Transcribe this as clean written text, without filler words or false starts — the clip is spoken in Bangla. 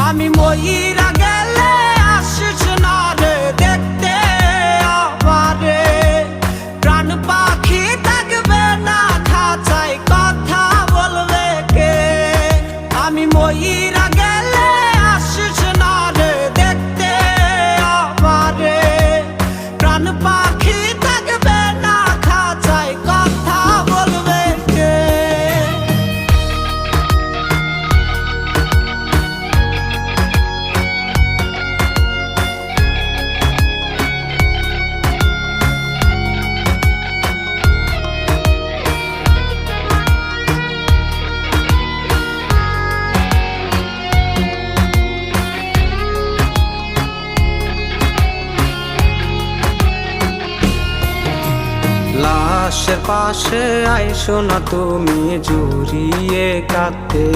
আমি মইরা গেলে আসিস না রে দেখতে আমারে, প্রাণ পাখি থাকবে না খাঁচায় কথা বলবে কে। আমি মইরা গেলে আসিস না রে দেখতে আমারে, প্রাণ পাখি থাকবে না খাঁচায় কথা বলবে কে। লাশের পাশে আইসো না তুমি জড়িয়ে কাঁদতে।